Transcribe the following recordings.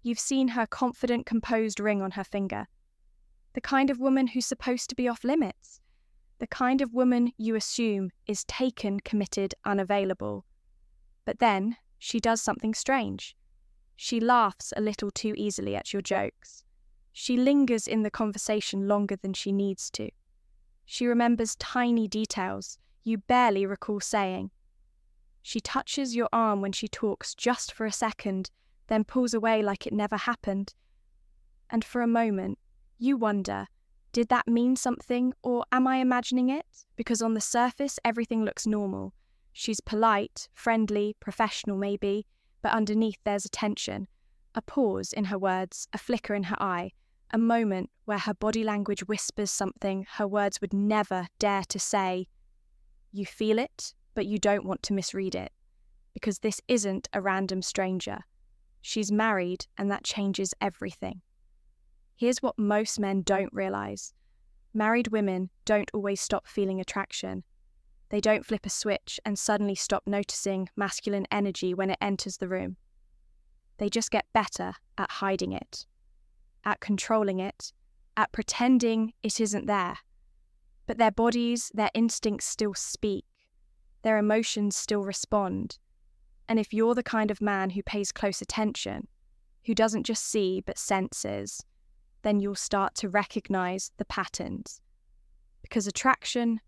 You've seen her confident, composed ring on her finger. The kind of woman who's supposed to be off limits. The kind of woman you assume is taken, committed, unavailable. But then she does something strange. She laughs a little too easily at your jokes. She lingers in the conversation longer than she needs to. She remembers tiny details you barely recall saying. She touches your arm when she talks just for a second, then pulls away like it never happened. And for a moment, you wonder, did that mean something, or am I imagining it? Because on the surface, everything looks normal. She's polite, friendly, professional maybe, but underneath there's a tension, a pause in her words, a flicker in her eye, a moment where her body language whispers something her words would never dare to say. You feel it, but you don't want to misread it, because this isn't a random stranger. She's married, and that changes everything. Here's what most men don't realize. Married women don't always stop feeling attraction. They don't flip a switch and suddenly stop noticing masculine energy when it enters the room. They just get better at hiding it, at controlling it, at pretending it isn't there. But their bodies, their instincts still speak. Their emotions still respond. And if you're the kind of man who pays close attention, who doesn't just see but senses, then you'll start to recognize the patterns. Because attraction,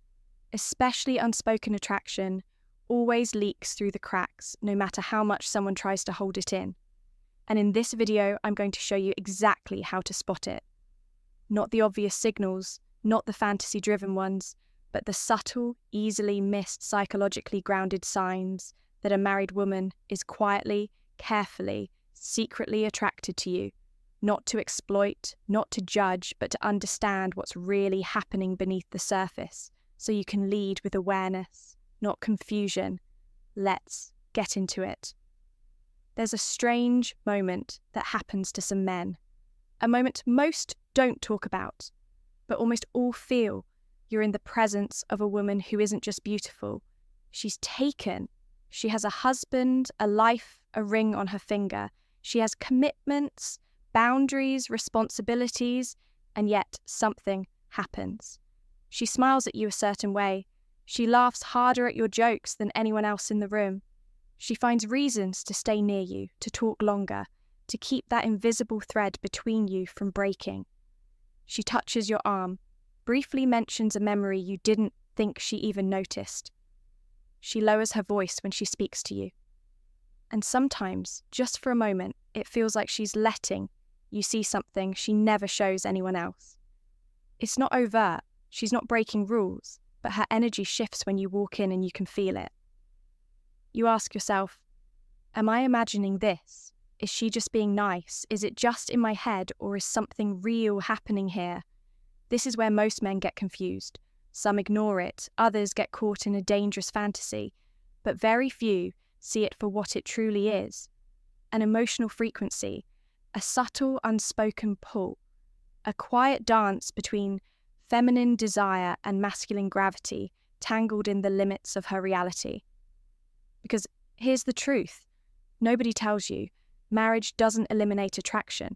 especially unspoken attraction, always leaks through the cracks, no matter how much someone tries to hold it in. And in this video, I'm going to show you exactly how to spot it. Not the obvious signals, not the fantasy-driven ones, but the subtle, easily missed, psychologically grounded signs that a married woman is quietly, carefully, secretly attracted to you. Not to exploit, not to judge, but to understand what's really happening beneath the surface, so you can lead with awareness, not confusion. Let's get into it. There's a strange moment that happens to some men. A moment most don't talk about, but almost all feel. You're in the presence of a woman who isn't just beautiful. She's taken. She has a husband, a life, a ring on her finger. She has commitments, boundaries, responsibilities, and yet something happens. She smiles at you a certain way. She laughs harder at your jokes than anyone else in the room. She finds reasons to stay near you, to talk longer, to keep that invisible thread between you from breaking. She touches your arm, briefly mentions a memory you didn't think she even noticed. She lowers her voice when she speaks to you. And sometimes, just for a moment, it feels like she's letting you see something she never shows anyone else. It's not overt, she's not breaking rules, but her energy shifts when you walk in and you can feel it. You ask yourself, am I imagining this? Is she just being nice? Is it just in my head, or is something real happening here? This is where most men get confused. Some ignore it, others get caught in a dangerous fantasy, but very few see it for what it truly is. An emotional frequency, a subtle unspoken pull, a quiet dance between feminine desire and masculine gravity tangled in the limits of her reality. Because here's the truth, nobody tells you, marriage doesn't eliminate attraction.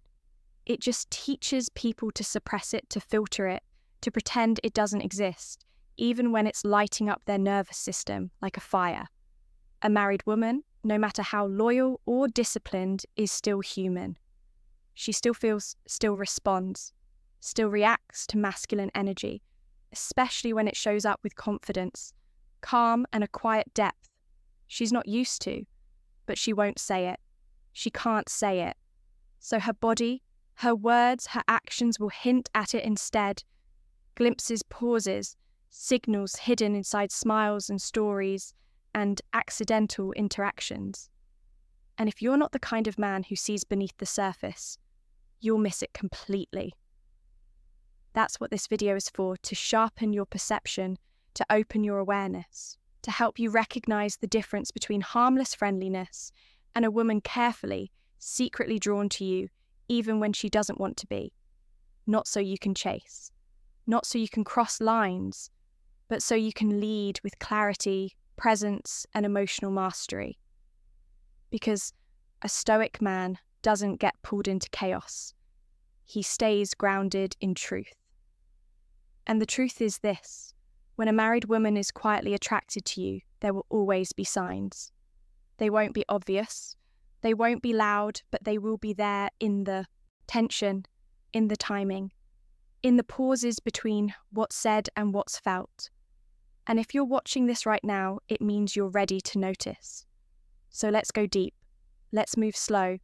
It just teaches people to suppress it, to filter it, to pretend it doesn't exist, even when it's lighting up their nervous system like a fire. A married woman, no matter how loyal or disciplined, is still human. She still feels, still responds, still reacts to masculine energy, especially when it shows up with confidence, calm and a quiet depth. She's not used to, but she won't say it. She can't say it. So her body, her words, her actions will hint at it instead. Glimpses, pauses, signals hidden inside smiles and stories, and accidental interactions. And if you're not the kind of man who sees beneath the surface, you'll miss it completely. That's what this video is for, to sharpen your perception, to open your awareness, to help you recognize the difference between harmless friendliness and a woman carefully, secretly drawn to you, even when she doesn't want to be. Not so you can chase, not so you can cross lines, but so you can lead with clarity, presence, and emotional mastery. Because a Stoic man doesn't get pulled into chaos. He stays grounded in truth. And the truth is this: when a married woman is quietly attracted to you, there will always be signs. They won't be obvious, they won't be loud, but they will be there in the tension, in the timing, in the pauses between what's said and what's felt. And if you're watching this right now, it means you're ready to notice. So let's go deep, let's move slow,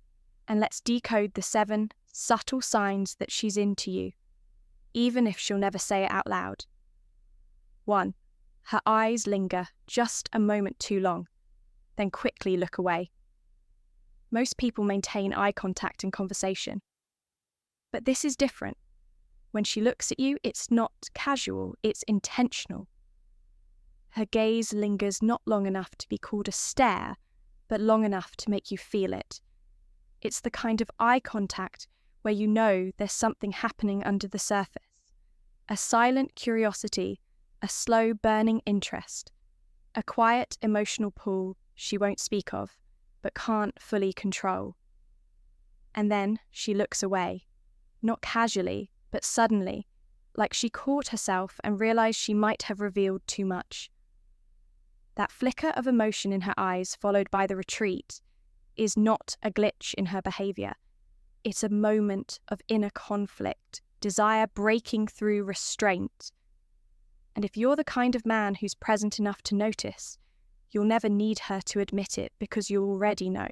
and let's decode the 7 subtle signs that she's into you, even if she'll never say it out loud. 1. Her eyes linger just a moment too long, then quickly look away. Most people maintain eye contact in conversation. But this is different. When she looks at you, it's not casual, it's intentional. Her gaze lingers not long enough to be called a stare, but long enough to make you feel it. It's the kind of eye contact where you know there's something happening under the surface. A silent curiosity, a slow burning interest, a quiet emotional pull she won't speak of, but can't fully control. And then she looks away, not casually, but suddenly, like she caught herself and realized she might have revealed too much. That flicker of emotion in her eyes, followed by the retreat, is not a glitch in her behavior. It's a moment of inner conflict, desire breaking through restraint. And if you're the kind of man who's present enough to notice, you'll never need her to admit it because you already know.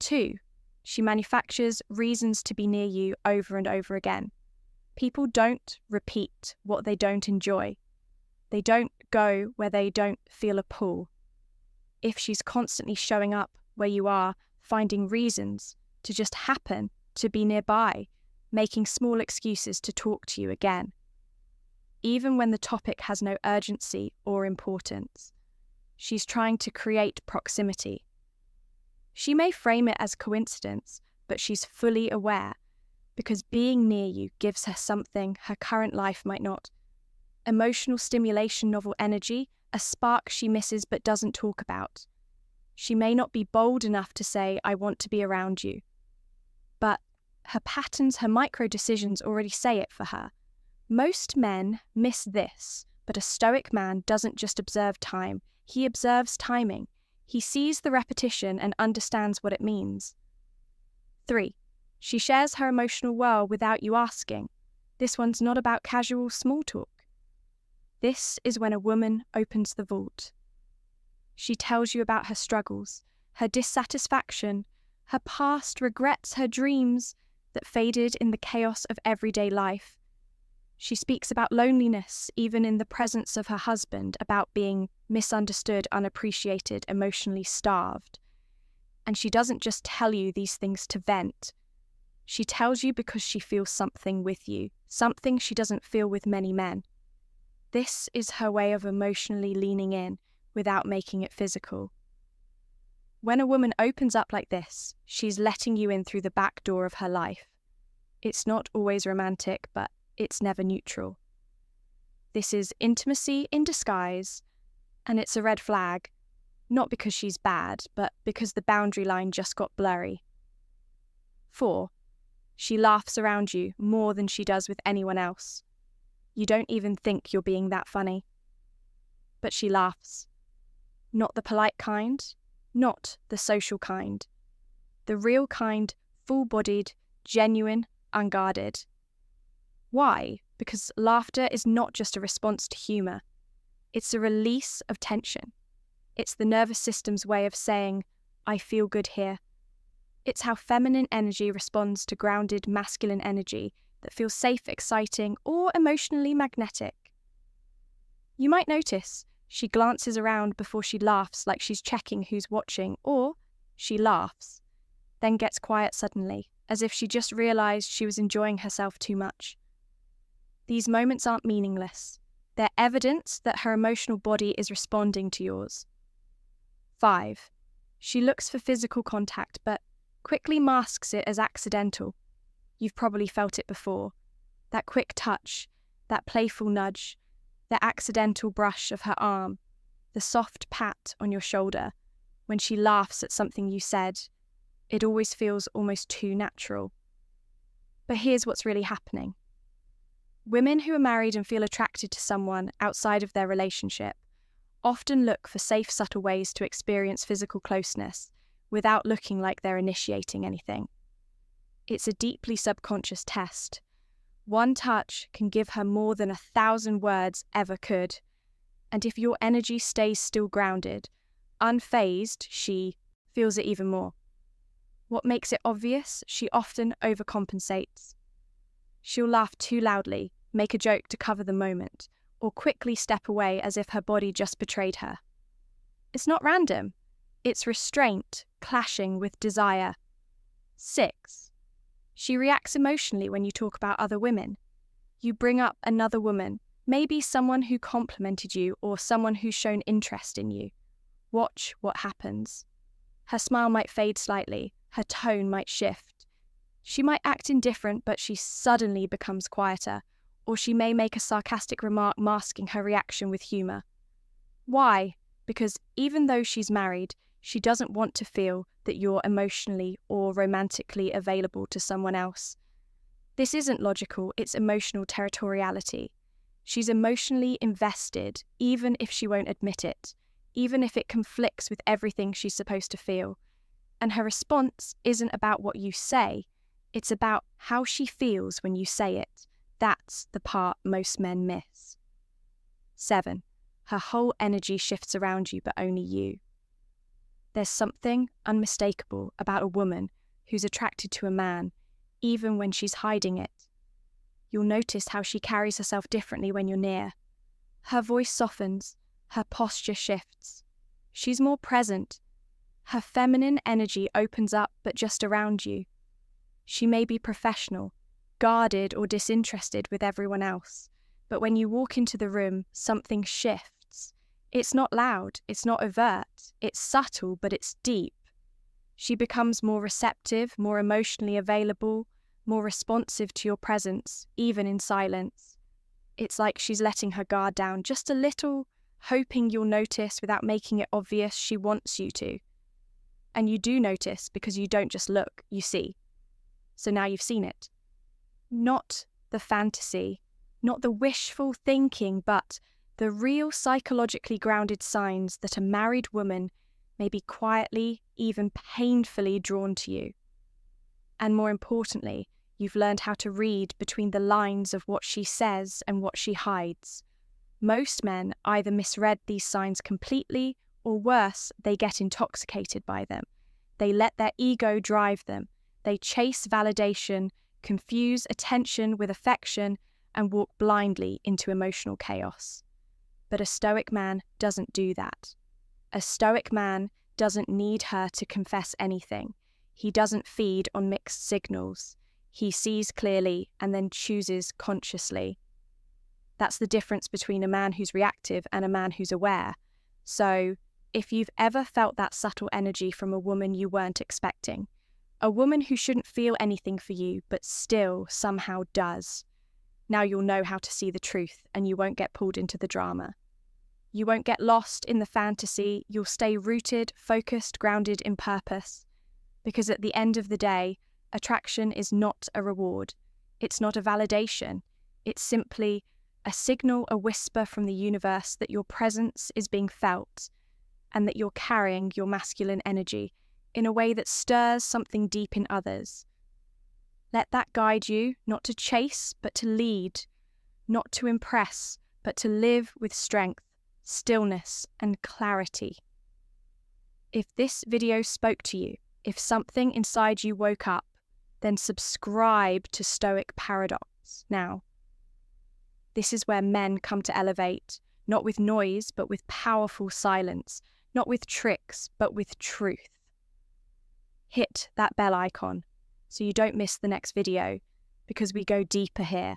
2. She manufactures reasons to be near you over and over again. People don't repeat what they don't enjoy. They don't go where they don't feel a pull. If she's constantly showing up where you are, finding reasons to just happen to be nearby, making small excuses to talk to you again, even when the topic has no urgency or importance, she's trying to create proximity. She may frame it as coincidence, but she's fully aware, because being near you gives her something her current life might not. Emotional stimulation, novel energy, a spark she misses but doesn't talk about. She may not be bold enough to say, "I want to be around you." But her patterns, her micro decisions already say it for her. Most men miss this, but a Stoic man doesn't just observe time, he observes timing. He sees the repetition and understands what it means. 3. She shares her emotional world without you asking. This one's not about casual small talk. This is when a woman opens the vault. She tells you about her struggles, her dissatisfaction, her past regrets, her dreams that faded in the chaos of everyday life. She speaks about loneliness, even in the presence of her husband, about being misunderstood, unappreciated, emotionally starved. And she doesn't just tell you these things to vent. She tells you because she feels something with you, something she doesn't feel with many men. This is her way of emotionally leaning in without making it physical. When a woman opens up like this, she's letting you in through the back door of her life. It's not always romantic, but it's never neutral. This is intimacy in disguise, and it's a red flag, not because she's bad, but because the boundary line just got blurry. 4. She laughs around you more than she does with anyone else. You don't even think you're being that funny. But she laughs. Not the polite kind, not the social kind. The real kind, full-bodied, genuine, unguarded. Why? Because laughter is not just a response to humour. It's a release of tension. It's the nervous system's way of saying, "I feel good here." It's how feminine energy responds to grounded masculine energy that feels safe, exciting, or emotionally magnetic. You might notice she glances around before she laughs, like she's checking who's watching, or she laughs, then gets quiet suddenly, as if she just realised she was enjoying herself too much. These moments aren't meaningless. They're evidence that her emotional body is responding to yours. 5. She looks for physical contact, but quickly masks it as accidental. You've probably felt it before. That quick touch, that playful nudge, the accidental brush of her arm, the soft pat on your shoulder when she laughs at something you said. It always feels almost too natural. But here's what's really happening. Women who are married and feel attracted to someone outside of their relationship often look for safe, subtle ways to experience physical closeness without looking like they're initiating anything. It's a deeply subconscious test. One touch can give her more than 1,000 words ever could. And if your energy stays still grounded, unfazed, she feels it even more. What makes it obvious? She often overcompensates. She'll laugh too loudly, make a joke to cover the moment, or quickly step away as if her body just betrayed her. It's not random. It's restraint clashing with desire. 6. She reacts emotionally when you talk about other women. You bring up another woman, maybe someone who complimented you or someone who's shown interest in you. Watch what happens. Her smile might fade slightly, her tone might shift. She might act indifferent, but she suddenly becomes quieter, or she may make a sarcastic remark masking her reaction with humour. Why? Because even though she's married, she doesn't want to feel that you're emotionally or romantically available to someone else. This isn't logical, it's emotional territoriality. She's emotionally invested, even if she won't admit it, even if it conflicts with everything she's supposed to feel. And her response isn't about what you say, it's about how she feels when you say it. That's the part most men miss. 7. Her whole energy shifts around you, but only you. There's something unmistakable about a woman who's attracted to a man, even when she's hiding it. You'll notice how she carries herself differently when you're near. Her voice softens, her posture shifts. She's more present. Her feminine energy opens up, but just around you. She may be professional, guarded or disinterested with everyone else, but when you walk into the room, something shifts. It's not loud, it's not overt, it's subtle, but it's deep. She becomes more receptive, more emotionally available, more responsive to your presence, even in silence. It's like she's letting her guard down just a little, hoping you'll notice without making it obvious she wants you to. And you do notice because you don't just look, you see. So now you've seen it. Not the fantasy, not the wishful thinking, but the real psychologically grounded signs that a married woman may be quietly, even painfully drawn to you. And more importantly, you've learned how to read between the lines of what she says and what she hides. Most men either misread these signs completely, or worse, they get intoxicated by them. They let their ego drive them. They chase validation, confuse attention with affection, and walk blindly into emotional chaos. But a Stoic man doesn't do that. A Stoic man doesn't need her to confess anything. He doesn't feed on mixed signals. He sees clearly and then chooses consciously. That's the difference between a man who's reactive and a man who's aware. So, if you've ever felt that subtle energy from a woman you weren't expecting, a woman who shouldn't feel anything for you but still somehow does, now you'll know how to see the truth and you won't get pulled into the drama. You won't get lost in the fantasy, you'll stay rooted, focused, grounded in purpose. Because at the end of the day, attraction is not a reward. It's not a validation. It's simply a signal, a whisper from the universe that your presence is being felt and that you're carrying your masculine energy in a way that stirs something deep in others. Let that guide you, not to chase, but to lead, not to impress, but to live with strength, stillness, and clarity. If this video spoke to you, if something inside you woke up, then subscribe to Stoic Paradox now. This is where men come to elevate, not with noise, but with powerful silence, not with tricks, but with truth. Hit that bell icon so you don't miss the next video, because we go deeper here.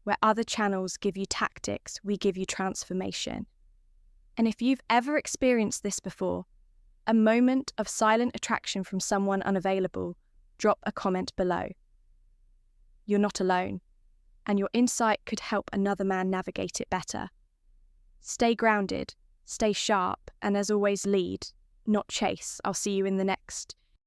Where other channels give you tactics, we give you transformation. And if you've ever experienced this before, a moment of silent attraction from someone unavailable, drop a comment below. You're not alone, and your insight could help another man navigate it better. Stay grounded, stay sharp, and as always lead, not chase. I'll see you in the next